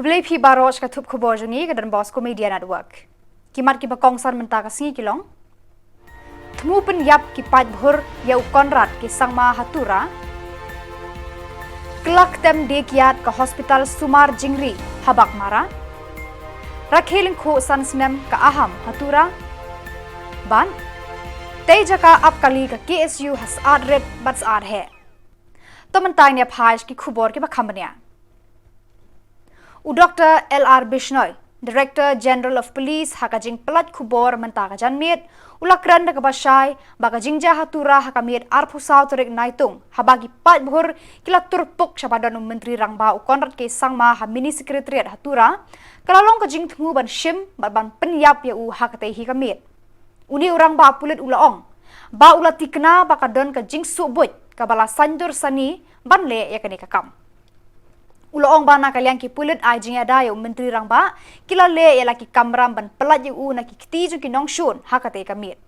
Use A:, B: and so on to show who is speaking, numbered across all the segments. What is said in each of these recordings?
A: Kublai pi baros ka thup khubor jungi ka dan boss ko media network. Kimat ki bakong san menta ka singi kilong. Thmu pen yap ki pat bhur ya konrad ki sangma hatura. Klak tem dekiat ka hospital Sumar Jingri habak mara. Rakheling kho san snem ka aham hatura. Ban Teja ka apkali ka KSU has red bats ad hai. To mentai ne phaj ki khubor ki bakhambania. Dr. L.R. Bishnoi, Director General of Police hakajing pelat Khubor mentaka janmiet ulakran da kabasai bakajing jahatura hakamiet arpusau terik Naitung habagi pat bhur kila turpuk sabadan menteri rangba ukonrat ke sangma ha mini sekretariat hatura kalalong kajing thmu ban shim ban penyap ya u hakate hi kamiet uni urang ba pulit ulaong ba ulatikna bakadon kajing subut kabala sandur sani ban le ya kani kakam Uloong bana kalian ki pulit ajing ada ya menteri rangba kila le ya laki kamram ban pelat yu na ki kitiju ki nongshun hakate kamit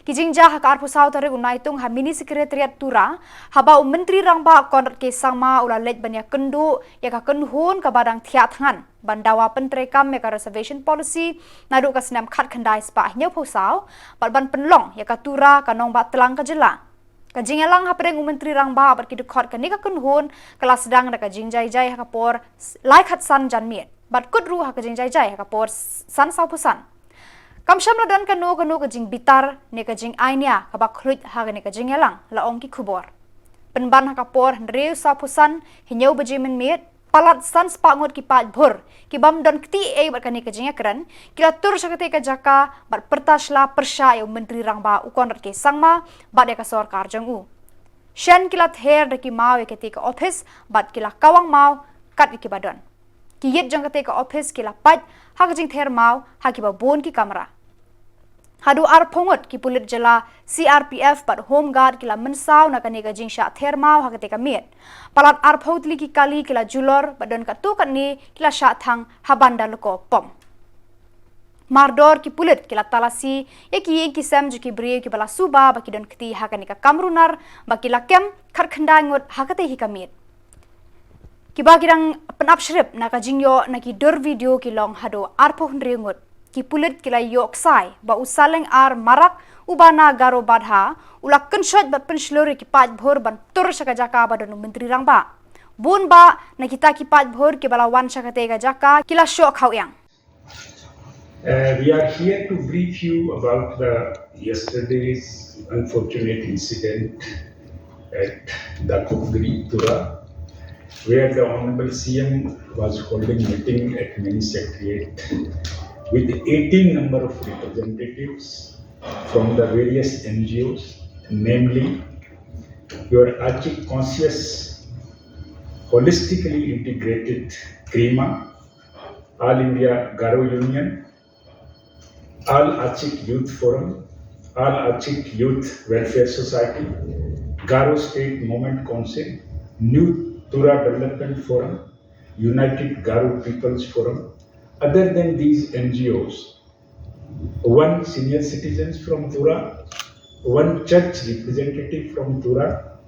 A: ki jingja hak arpu sau tare Naitung ha mini sekretariat tura haba menteri rangba konrat ke sangma ula let ban ya kendu ya ka kenhun ka badang thiat ngan ban dawa pentrekam ya ka reservation policy nadu ka senam khat khandai spa nyau phosau ban penlong ya ka tura ka nong ba telang ka Jylla Kajingalang hapreng menteri rangba abat kidukot kanika kunhun kelas sedang da kajing jai hakapor like hat san janmiet bat kudru hakajing jai hakapor san saupusan kamsham ladan kanu kajing bitar ne kajing ainia kabak khlut hagane kajing yalang laong ki khubor penban hakapor reu saupusan hinyau bajimen miet palat san spangot ki pat bhur ki bam don kti e bat kani kajing akran kila tur sakate ka jaka bat pertasla persya yo menteri rangba ukon rat ke sangma bat ya ka sarkar jangu shen kila ther de ki mau ke te ka office bat kila kawang mau kat ki badon ki yet jang kate ka office kila pat ha kajing ther mau ha ki ba bon ki kamera hadu ar phongot ki pulit Jylla CRPF bat home guard kila mensau na kani kajing sha ther mau ha kate ka miet palat ar photli ki kali kila julor badon ka tu kan ni kila sha thang habanda loko pom mardor ki pulit kila talasi eki sam ju ki bre ki bala suba ba ki don kti ha kani ka kamrunar ba kila kem kharkhanda ngot ha kate hi ka miet ki ba kirang penap shrip na kajing yo na ki dor video ki long hado ar phon rengot ki pulit kila yok sai ba usaleng ar marak ubana garo badha ulak kenshot bat penslori ki pat bhor ban tur saka jaka badon menteri rangba bun ba na kita ki pat bhor ki balawan sakate ga jaka kila shok khawyang
B: We are here to brief you about the yesterday's unfortunate incident at the Khubor, where the Honorable CM was holding meeting at Mini Secretariat with 18 number of representatives from the various NGOs, namely your Archik Conscious Holistically Integrated CREMA, All India Garo Union, All Archik Youth Forum, All Archik Youth Welfare Society, Garo State Movement Council, New Tura Development Forum, United Garo People's Forum. Other than these NGOs, one senior citizens from Tura, one church representative from Tura,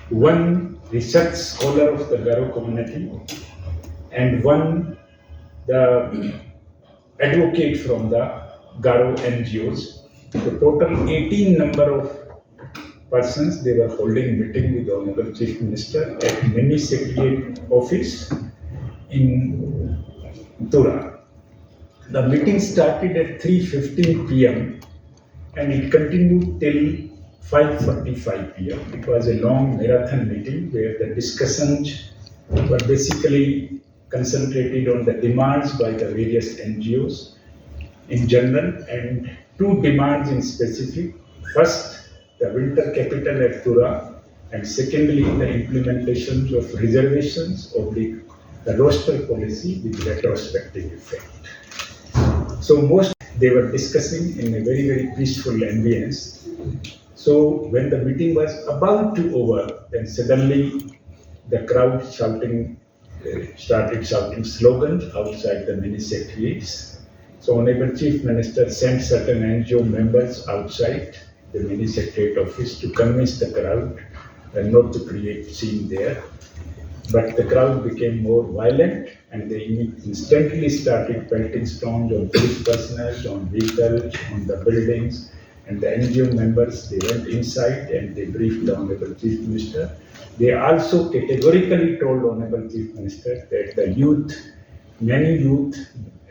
B: one research scholar of the Garo community, and one the advocate from the Garo NGOs. The total 18 number of persons, they were holding meeting with the Honorable Chief Minister at Mini Secretariat office in Tura. The meeting started at 3:15 p.m. and it continued till 5:45 p.m. It was a long marathon meeting where the discussions were basically concentrated on the demands by the various NGOs in general and two demands in specific. First, the winter capital at Tura, and secondly, the implementation of reservations of the roster policy with retrospective effect. So most they were discussing in a very, very peaceful ambience. So when the meeting was about to over, then suddenly the crowd started shouting slogans outside the mini secretariats. So Honorable Chief Minister sent certain NGO members outside the mini secretariat office to convince the crowd and not to create scene there. but the crowd became more violent and they instantly started pelting stones on police personnel, on vehicles, on the buildings. And the NGO members, they went inside and they briefed the Honorable Chief Minister. They also categorically told Honorable Chief Minister that the youth, many youth,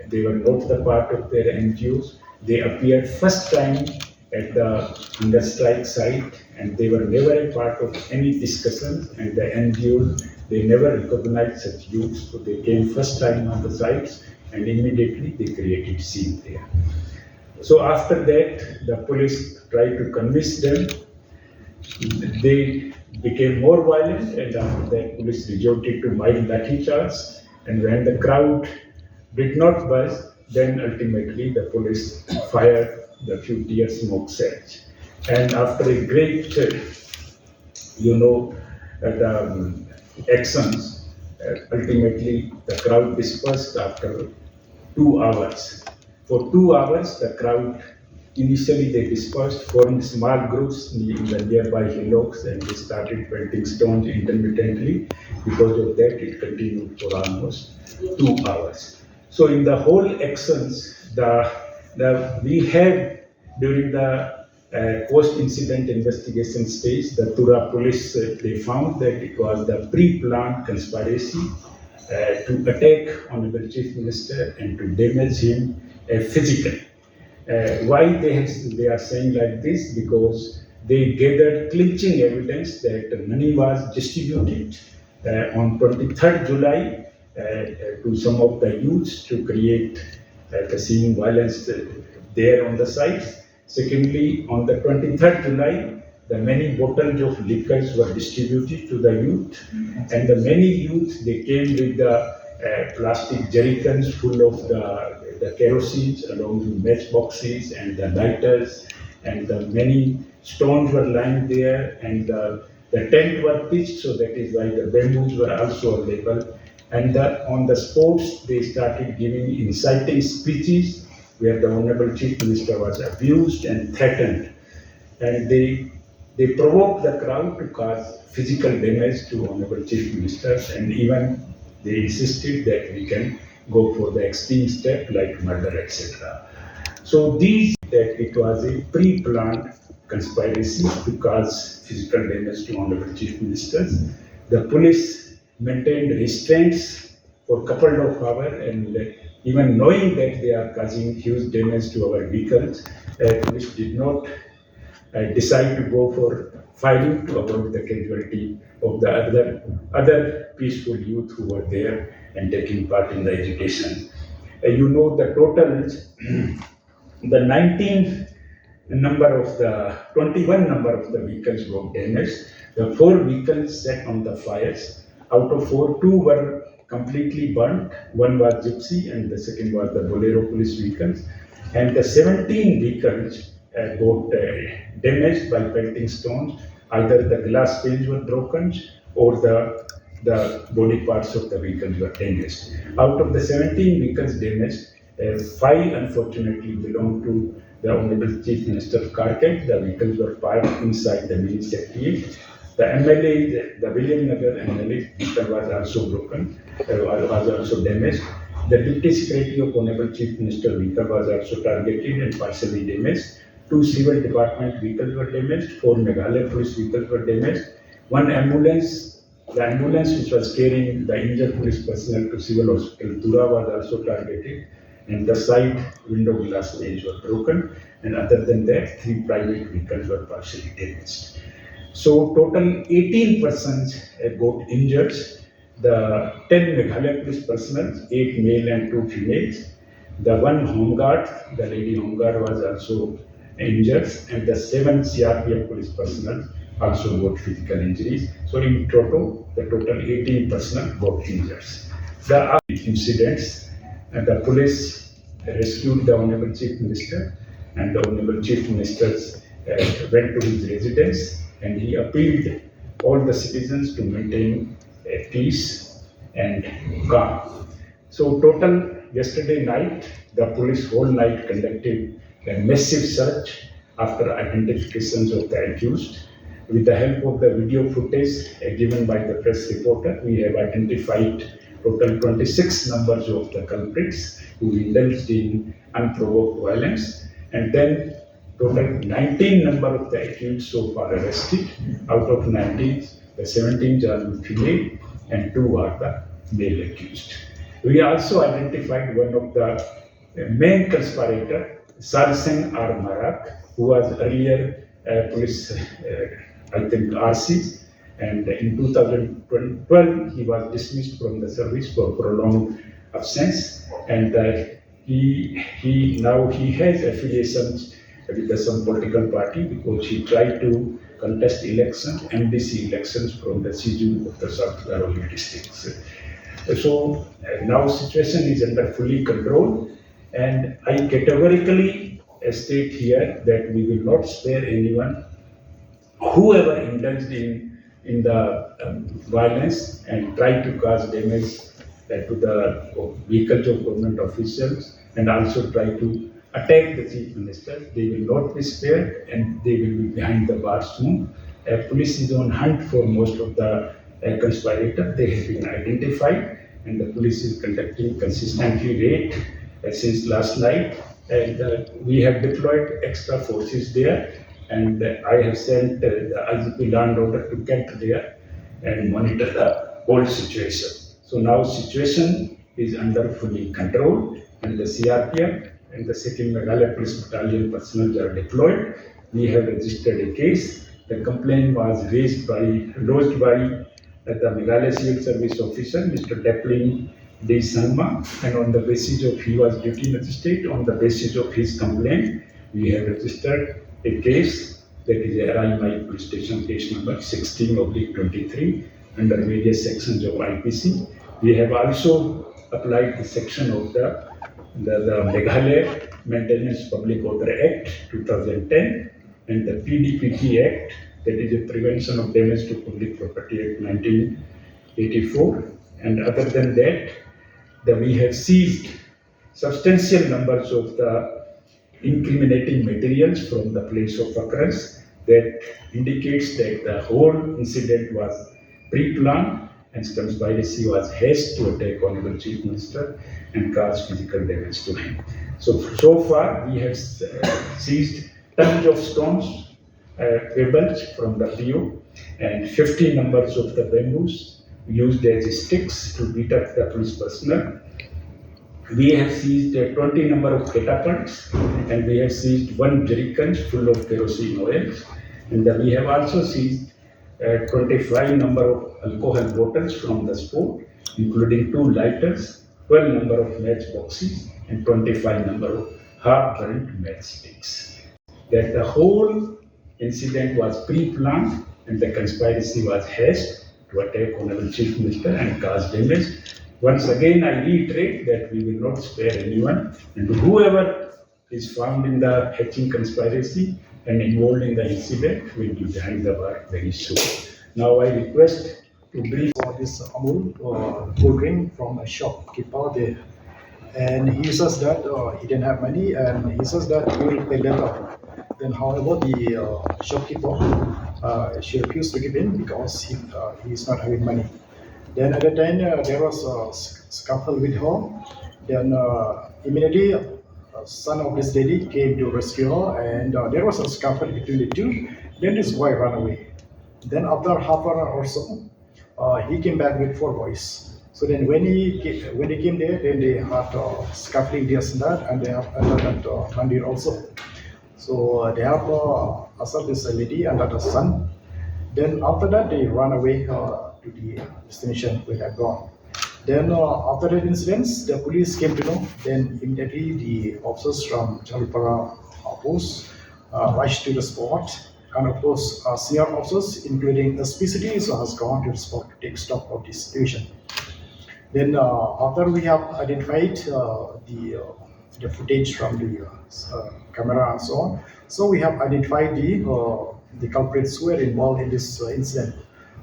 B: they were not the part of their NGOs. They appeared first time at the under strike site and they were never a part of any discussions, and the NGOs, they never recognized such youths. So they came first time on the sites and immediately they created scene there. So after that, the police tried to convince them. They became more violent, and after that, police resorted to mild lathi charge. And when the crowd did not budge, then ultimately the police fired the few tear smoke shells. And after a great, actions, ultimately the crowd dispersed after 2 hours. For 2 hours, the crowd initially they dispersed, formed small groups in the nearby hillocks, and they started pelting stones intermittently. Because of that, it continued for almost 2 hours. So in the whole actions, we have during the post-incident investigation stage, the Tura police they found that it was the pre-planned conspiracy to attack Honorable Chief Minister and to damage him physically. Why they are saying like this? Because they gathered clinching evidence that money was distributed on 23rd July to some of the youths to create the scene violence there on the sites. Secondly, on the 23rd July, the many bottles of liquors were distributed to the youth, and the many youth, they came with the plastic jerrycans full of the kerosene along with matchboxes and the lighters, and the many stones were lying there, and the tent were pitched, so that is why the bamboos were also available. And on the spots, they started giving inciting speeches where the Honorable Chief Minister was abused and threatened. And they provoked the crowd to cause physical damage to Honorable Chief Minister, and even they insisted that we can go for the extreme step like murder, etc. So that it was a pre-planned conspiracy to cause physical damage to Honorable Chief Ministers. The police maintained restraints for a couple of hours, and even knowing that they are causing huge damage to our vehicles, police did not decide to go for fighting to avoid the casualty of the other peaceful youth who were there and taking part in the agitation. The total, the 21 number of the vehicles were damaged. The 4 vehicles set on the fires. Out of 4, 2 were completely burnt. One was Gypsy and the second was the Bolero police vehicles. And the 17 vehicles got damaged by pelting stones. Either the glass panes were broken or the body parts of the vehicles were damaged. Out of the 17 vehicles damaged, 5 unfortunately belonged to the Honorable Chief Minister Karkek. The vehicles were parked inside the mini secretariat. The MLA, the William Nagar MLA vehicle was also broken, was also damaged. The Deputy Secretary of Honorable Chief Minister vehicle was also targeted and partially damaged. 2 civil department vehicles were damaged. 4 Meghalaya police vehicles were damaged. 1 ambulance, the ambulance which was carrying the injured police personnel to civil hospital Tura was also targeted, and the side window glass panes were broken. And other than that, 3 private vehicles were partially damaged. So total 18 persons got injured. The 10 Meghalaya police personnel, 8 male and 2 females. The 1 home guard, the lady home guard was also injured, and the 7 CRPF police personnel also got physical injuries. So in total, the total 18 personnel got injured. The incidents, the police rescued the Honorable Chief Minister, and the Honorable Chief Minister went to his residence, and he appealed all the citizens to maintain peace and calm. So total, yesterday night, the police whole night conducted a massive search after identifications of the accused. with the help of the video footage given by the press reporter, we have identified total 26 numbers of the culprits who indulged in unprovoked violence, and then total 19 number of the accused so far arrested. Out of 19, the 17 are female and 2 are the male accused. We also identified one of the main conspirator, Sarseng R. Marak, who was earlier police, I think, RC, and in 2012 he was dismissed from the service for prolonged absence, and he now has affiliations with some political party because he tried to contest elections, MDC elections from the Siju of the South Dharawali districts. So now situation is under fully control, and I categorically state here that we will not spare anyone whoever indulged in the violence and tried to cause damage to the vehicles of government officials and also try to attack the chief minister. They will not be spared and they will be behind the bars soon. Police is on hunt for most of the conspirators. They have been identified and the police is conducting consistently raid since last night, and we have deployed extra forces there, and I have sent the IGP land order to Kent there and monitor the whole situation. So now situation is under fully control, and the CRPF and the 2nd Meghalaya Police Battalion personnel are deployed. We have registered a case. The complaint was lodged by the Meghalaya Civil Service officer, Mr. Dapling D. Sangma, and on the basis of he was duty magistrate, on the basis of his complaint, we have registered a case, that is RIMI Police Station case number 16/23 under various sections of IPC. We have also applied the section of the Meghalaya Maintenance Public Order Act 2010 and the PDPP Act, that is the Prevention of Damage to Public Property Act 1984. And other than that, we have seized substantial numbers of the incriminating materials from the place of occurrence that indicates that the whole incident was pre-planned and conspiracy was hatched to attack Honorable Chief Minister and cause physical damage to him. So far we have seized tons of stones, pebbles from the PO, and 50 numbers of the bamboos used as sticks to beat up the police personnel. We have seized 20 number of catapults, and we have seized 1 jerrycan full of kerosene oil, and we have also seized 25 number of alcohol bottles from the spot, including 2 lighters, 12 number of matchboxes, and 25 number of half-burnt matchsticks. That the whole incident was pre-planned and the conspiracy was hatched to attack Honorable Chief Minister and cause damage. Once again, I reiterate that we will not spare anyone, and whoever is found in the hatching conspiracy and involved in the incident will be behind the bar very soon. Now I request to brief
C: for this Amul cold drink from a shopkeeper there, and he says that he didn't have money, and he says that he will pay later. Then, however, the shopkeeper she refused to give in because he is not having money. Then at the time there was a scuffle with her. Then immediately son of this lady came to rescue her, and there was a scuffle between the two. Then this boy ran away. Then after half an hour or so, he came back with 4 boys. So then when he came there, then they had scuffling this and that, and they have another mandir also. So they have assaulted this lady and her son. Then after that, they ran away to the destination where they had gone. Then after that incident, the police came to know. Then immediately the officers from Jalpara post rushed to the spot, and of course CR officers, including SPCT, has gone to the spot to take stock of the situation. Then after we have identified the footage from the camera and so on, so we have identified the culprits who were involved in this incident.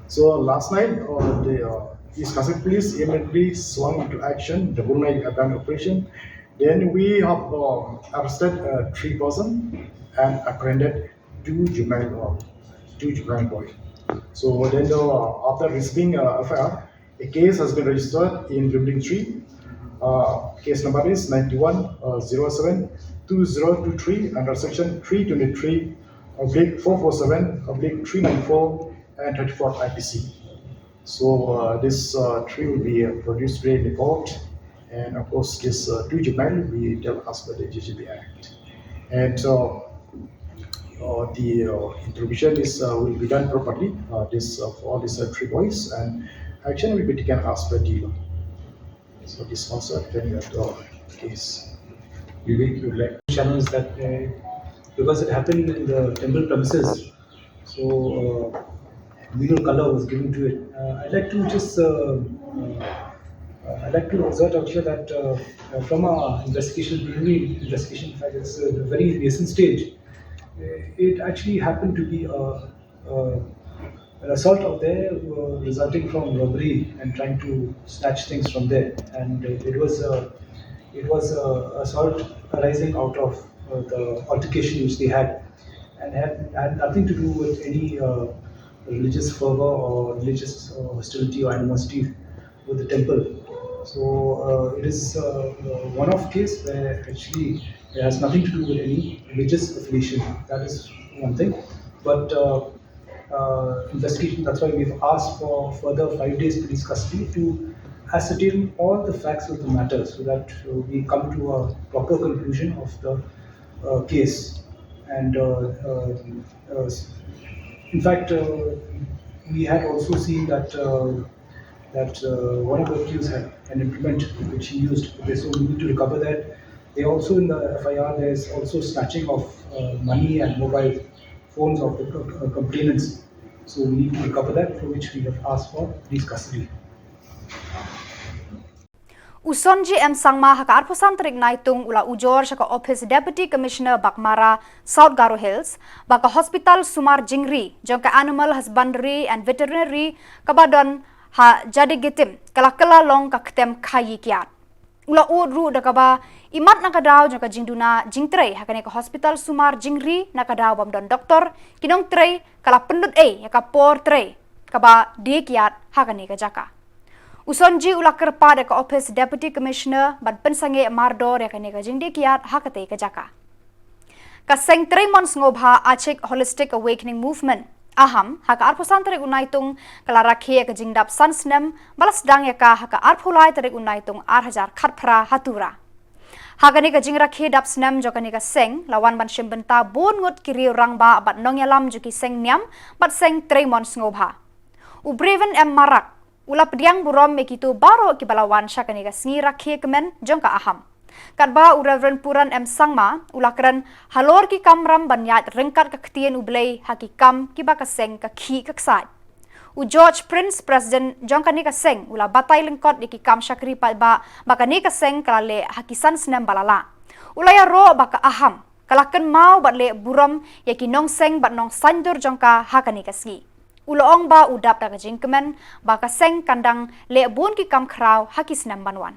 C: So last night, the East Kasik Police immediately swung into action, the whole night urban operation. Then we have arrested 3 persons and apprehended 2 juvenile two juvenile boys. So then after receiving FIR, a case has been registered in building 3. Case number is 9107-2023 under section 323 oblique 447 oblique 394 and 34 IPC. So this 3 will be produced today in the court, and of course this 2 juvenile will be dealt as per the JGB Act. And the intervention is will be done properly. This for all these 3 boys, and action will be taken as per the law. So this also depending on the case.
B: Vivek, you would like
D: challenge that because it happened in the temple premises, so legal color was given to it. I'd like to just I'd like to assert out here that from our preliminary investigation, in fact, it's a very nascent stage. It actually happened to be an assault out there resulting from robbery and trying to snatch things from there, and it was assault arising out of the altercation which they had, and had nothing to do with any religious fervor or religious hostility or animosity with the temple. So it is one-off case where actually it has nothing to do with any religious affiliation. That is one thing. But investigation, that's why we've asked for further 5 days police custody to ascertain all the facts of the matter so that we come to a proper conclusion of the case. And in fact, we had also seen that one of the accused had an implement which he used. Okay, so we need to recover that. They also in the FIR there's also snatching of money and mobile phones of the complainants. So we need to recover that, for which we have asked for police custody.
A: Usonji M Sangma haka arpusan terik Naitung ula ujor saka Office Deputy Commissioner Bakmara South Garo Hills baka Hospital Sumar Jingri jangka Animal Husbandry and Veterinary kabadon ha jadi gitim kala long ka ketem kayi kiat ula udru dakaba imat nakadaw jangka jingduna jingtrei hakane ka Hospital Sumar Jingri nakadaw bamdon doktor kinong trei kala pendut yaka por trei kaba di kiat hakane ka jaka Usonji ulak kerpa deka Office Deputy Commissioner ban pensange mardor yakane ka jingdi kiat hakate ka jaka. Kaseng Tremon ngobha Achik Holistic Awakening Movement aham haka arpusan tarik Naitung kala rakhe ka jingdap sansnem balas dang yaka haka arpulai tarik Naitung 8,000 khatpra hatura. Hakane ka jing rakhe dap snem jokane ka seng lawan ban shembenta bon ngut kiri rangba bat nongyalam juki seng niam bat seng Tremon ngobha. Ubreven marak Ulap diang burom mekitu baro ki balawan syakani ka sngi rakhe kemen jongka aham. Kadba Reverend Puran Sangma ulakran halor ki kamram banyat rengkat ka ketien ublei hakikam ki bakaseng ka ki kaksat. George Prince President jongkani ka seng ula batai lengkot ki kam syakri ba bakani ka seng kalale hakisan senem balala. Ulaya ro baka aham kalakan mau batle burom yaki nong seng bat nong sandur jongka hakani ka sngi. Uloong ba udap daga jingkemen baka seng kandang le bun ki kam kraw hakis nam banwan.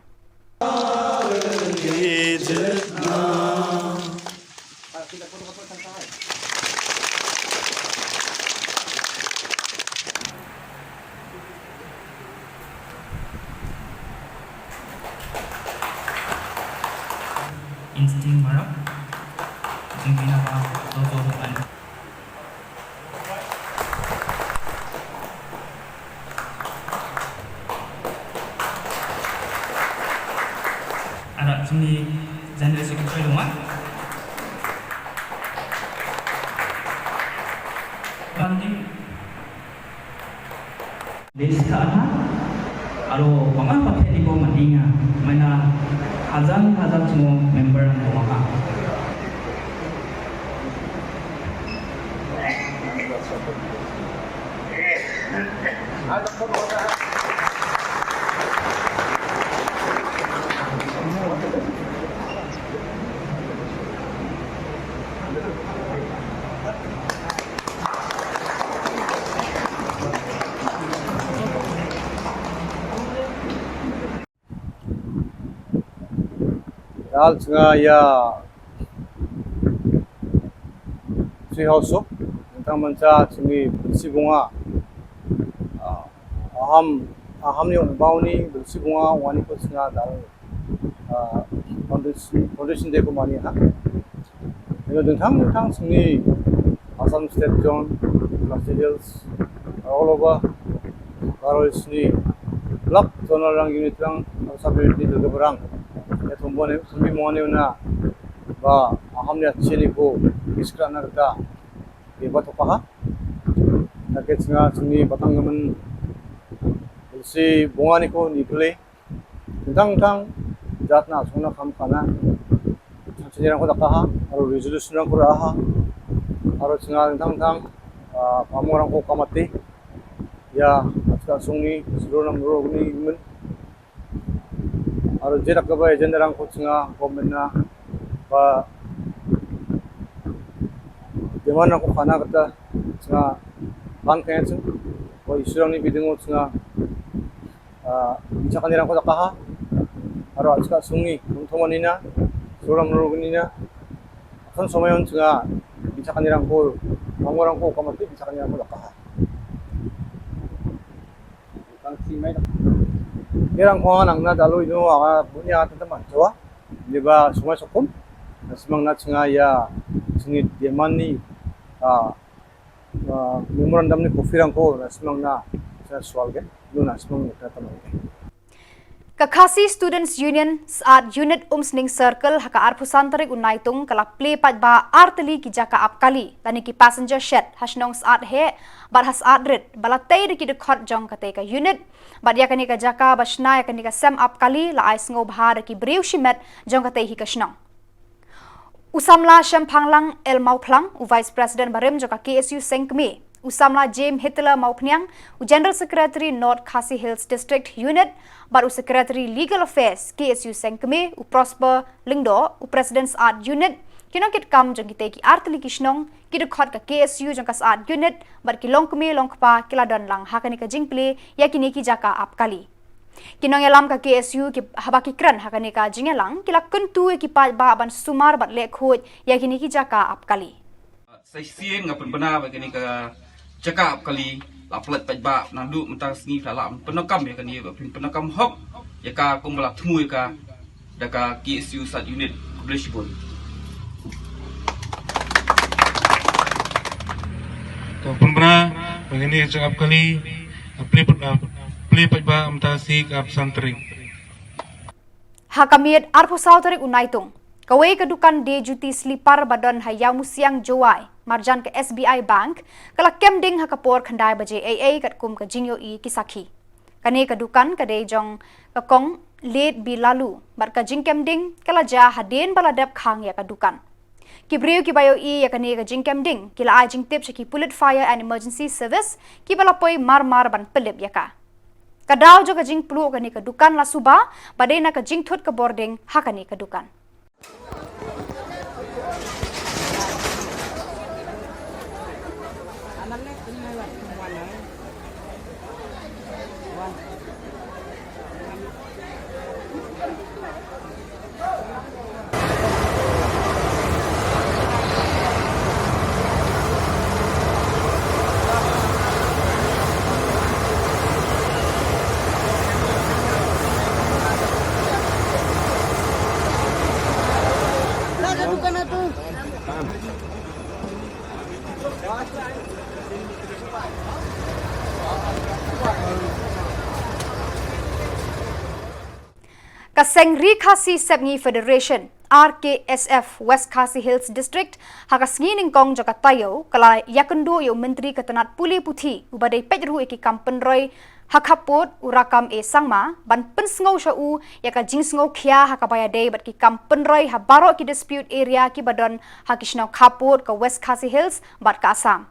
E: Insting marak jingkina ba toto ban ada sini General Secretary rumah banding desa alo pangal pakai di bawah mandinga mana hazan semua member rumah
F: Al sunga ya si hauso tentang manca cumi bersih bunga aham ni bau ni bersih bunga wani ko singa dal foundation de ko mani ha ini tentang cumi Assam State Zone, Plaza Hills, all over Karo sini block zonal rang unit rang sabiti de berang ya tumbone sumi mone na ba aham ni chini ko iskra na ta iba to paha nake singa sini batang gaman si bunga ni ko niple tentang jatna sona kam kana chini rang ko dakaha aro resolution rang ko raha aro singa tentang pamorang ko kamati ya aska sungi seluruh ni men aro jerak ka ba agenda rang ko singa government na ba demana ko khana kata singa ban kaya chung ko isurang ni bidingo singa bicha kanirang ko dakaha aro aska sungi thomani na seluruh ni na akan somayon singa bicha kanirang ko pamorang ko kamati bicha kanirang ko dakaha Irang ko nang na dalo ino aga bunya teman jawa diba sungai sokum semang na singa ya singi demani memorandum ni kofirang ko semang na sa swal ke luna semang na teman
A: Kakasi Students Union saat unit Umsning Circle haka arpusantarik Naitung kalak play pat ba arteli ki jaka apkali tani ki passenger shed hasnong saat he bar has adrit balatay ki de khot jong kate ka unit bad yakani ka jaka basna yakani ka sem apkali la ais ngo bahar ki brew shimet jong kate hi kasnong Usamla Shampanglang El Mauplang u Vice President Barem joka KSU Sengkme Usamla James Hitler Maupnyang, u General Secretary North Khasi Hills District Unit, bar u Secretary Legal Affairs KSU Sengkeme, u Prosper Lingdo, u President's Art Unit, kinokit kam jong kite ki artli kisnong, kidukhot ka KSU jong kas Art Unit, bar ki longkme longkpa kiladon lang hakani ka jingple, yakini ki jaka apkali. Kinong yalam ka KSU ki habaki kran hakani ka jingelang, kila kuntu ki pa ba ban sumar bat lekhot, yakini ki jaka apkali.
G: Saya siang ngapain benar begini ke cakap kali laplet pajak nandu mentang sengi dalam penakam ya kan dia penakam hok ya ka kumbalah temu ya ka daka KSU sat unit Kublisibun.
H: Pembera begini cakap kali play pajak mentang si kap santri.
A: Hakamiat arpusau tarik Naitung. Kawai kedukan de juti slipar badon hayau musiang jowai marjan ke SBI Bank kala kemding hakapor khandai baje AA kat kum ka jingyo i kisaki kane kedukan kade jong kakong late bilalu bar ka jing kemding kala ja haden baladap khang ya kedukan kibriu ki bayo i ya kane ka jing kemding kila ai jing tip shaki bullet fire and emergency service ki balapoi mar ban pelip ya ka kadau jo ka jing plu kane kedukan la suba badena ka jing thut ka boarding hakane kedukan Kasengri Khasi Sepngi Federation RKSF West Khasi Hills District hakasngi ningkong joka tayo kala yakendo yo menteri ketenat puli puthi ubadai pejru eki kampenroi hakapot urakam e sangma ban pensngau shau yaka jingsngau khia hakabaya dei bat ki kampenroi habaro ki dispute area ki badon hakishnau khapot ka West Khasi Hills bat ka Assam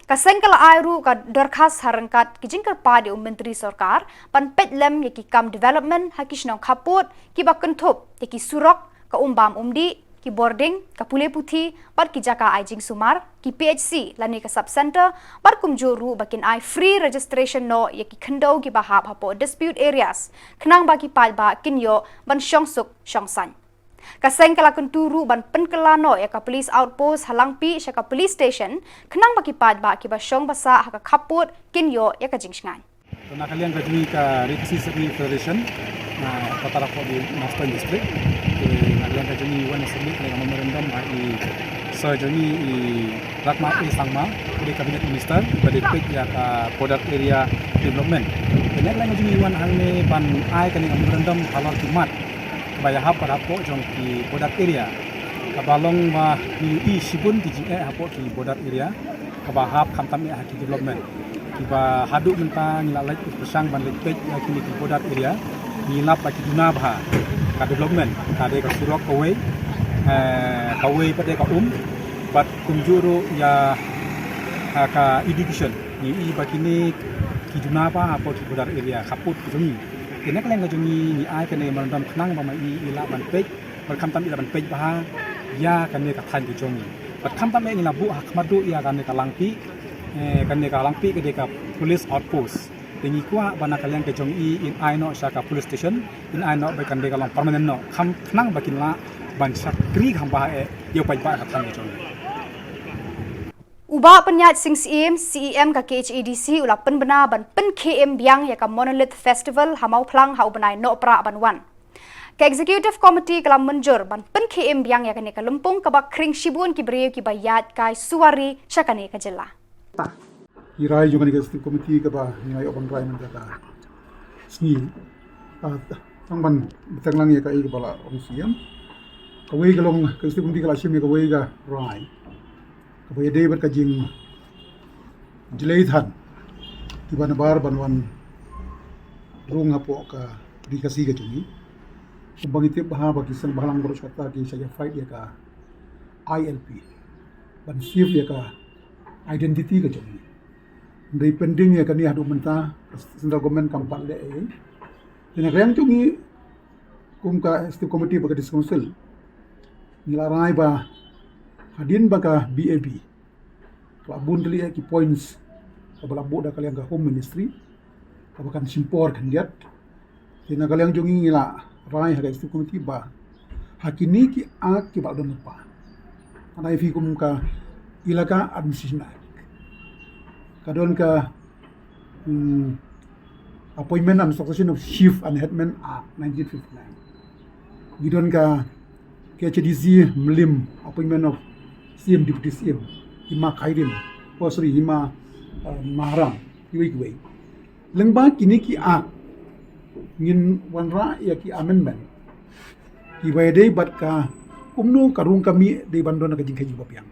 A: Kasengkala airu ka darkhas harangkat kijingkar padi menteri sarkar pan petlem yaki kam development hakishnong khapot ki bakenthop yaki surok ka umbam umdi ki boarding ka pule puthi par ki jaka aijing sumar ki PHC lani ka sub center par kumjoru bakin ai free registration no yaki khandau ki bahap hapo dispute areas khnang ba ki pal ba kinyo ban shongsuk shongsan Kaseng kalakun turu ban penkelano ya ka police outpost halangpi sya ka police station kenang bakipad ba kibasyong basa haka kaput kinyo ya ka jingsngan.
I: Nakalian kami ka Rixi City Federation na patara ko di Nastan District. Nakalian kami wan submit na memorandum ai surgery i Ratma Sangma di Cabinet Minister balik ya ka product area development. Nakalian kami wan hang ni ban ai kan memorandum halal kimat baya hap parapo jong ki product area. Kabalong ma i sibun di hapo ki product area kabahap kamtam ya ki development. Kiba haduk mentang lalai pesang ban lepek kini ki product area ngilap lagi guna bah ka development kade ka surok away pada ka bat kunjuru ya ka education ni bakini ki guna apa ki product area kaput jumi kena kaleng jumi ni ai kene mandam kenang ba mai ila ban pek berkam tam ila ban pek bah ya kane ka than ki jumi bat kam tam ni labu hakmadu ya kane ka langpi kane ka langpi ke ka police outpost tingi kwa bana kalian ke jong in aino saka police station in aino ba kan de kalang permanent no kham nang bakin la ban sakri kham ba yo pai ba ka thang jong
A: Uba penyat sing CEM ka KHADC ula penbena ban pen KM biang ya ka Monolith Festival hamau plang hau benai no pra ban wan. Ka Executive Committee kalam menjur ban pen KM biang ya kane ka Lumpung ka ba kring shibun ki breu ki bayat kai suari syakane ka Jylla.
J: Irai juga ni Executive Committee ke bah ngai open rai man ka sni tang ban betang lang ya ka i bala ong siam ka wei galong ka Executive Committee ka sim ya ka wei ga rai ka wei dei ber ka jing jilai than ki ban bar ban wan rung apo ka di ka si ka chungi kumbang itip bah ba kisang bahalang boros kata ki saya fight ya ka ILP ban sif ya ka identity ka chungi dari pending ya kani hadu mentah central government kampat le ina reng chungi kum ka Executive Committee baka council nilarai ba hadin baka BAB klabun tali ki points kabala boda kalian ka home ministry kabakan simpor kandiat ina kalian chungi ngila rai ha Executive Committee ba hakini ki ak ki ba don pa ana ifi kum ka ilaka administration kadon ka Appointment and Succession of Chief and Headman Act 1959. Gidon ka KHDC Mlim Appointment of CM Deputy CM Hima Khairin Hima Maharam Iwikwe. Lengba kini ki Act ngin wanra ya ki amendment ki wayde bat ka umno karung kami de bandona ka jingkaji bapiang.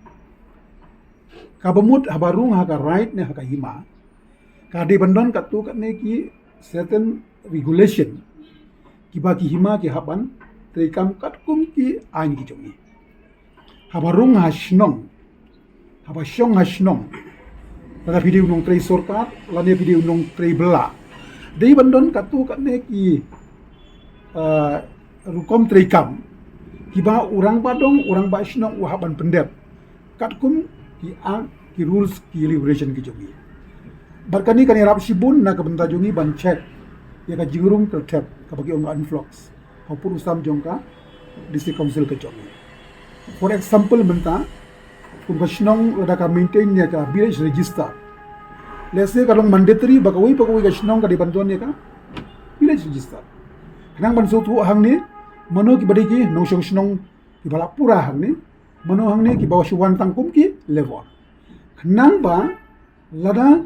J: Kabamut habarung haka right ne haka hima kade bandon katu katne ki certain regulation ki baki hima ki haban teikam katkum ki ain ki jongi habarung hasnong habasyong hasnong pada video nong trei sorkat lane video nong trei bela dei bandon katu katne ki rukom teikam ki ba urang badong urang ba snong haban pendep katkum ki rules ki liberation ki jongi barkani kani rap sibun na kabenta jongi ban check ya ka jingrum ke tap ka bagi ong influx hopur usam jongka district council ke jongi for example benta kum kasnong ada ka maintain ya ka village register let's say kalong mandatory bagawai pagawai kasnong ka di bantuan ya ka village register kanang ban sotu hang ni mano ki badiki nong snong ki bala pura hang ni mano hang ni ki bawa suwan tangkum ki level kenang ba lada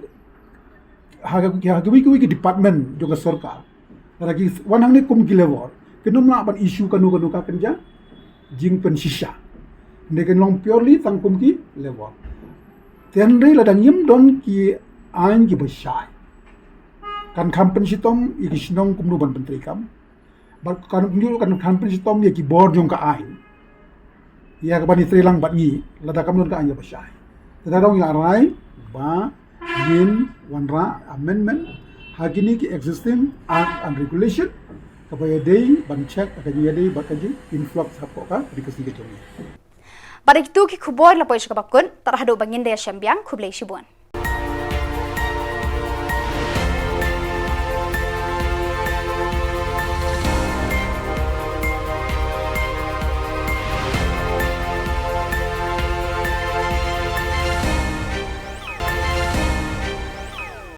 J: hagawi ki department juga sarkar lada ki wan hang ni kum ki level kenum na ban issue kanu ka kenja jing pen sisa ndeken long purely tangkum ki level tenre lada nyim don ki ain ki besai kan kampen sitom iki snong kum ban pentri kam ba kan kampen sitom ya ki board jong ka ain ya kabani trilang bat ni lada kamnon ka anya basai tadong ya rai ba yin wanra amendment hagini ki existing act and regulation kabaya day ban check akaji day bakaji influx hapo ka dikasi ke jomi
A: Pada itu ki Khubor la pois ka bakun tarhado bangin daya syambiang khublei shibuan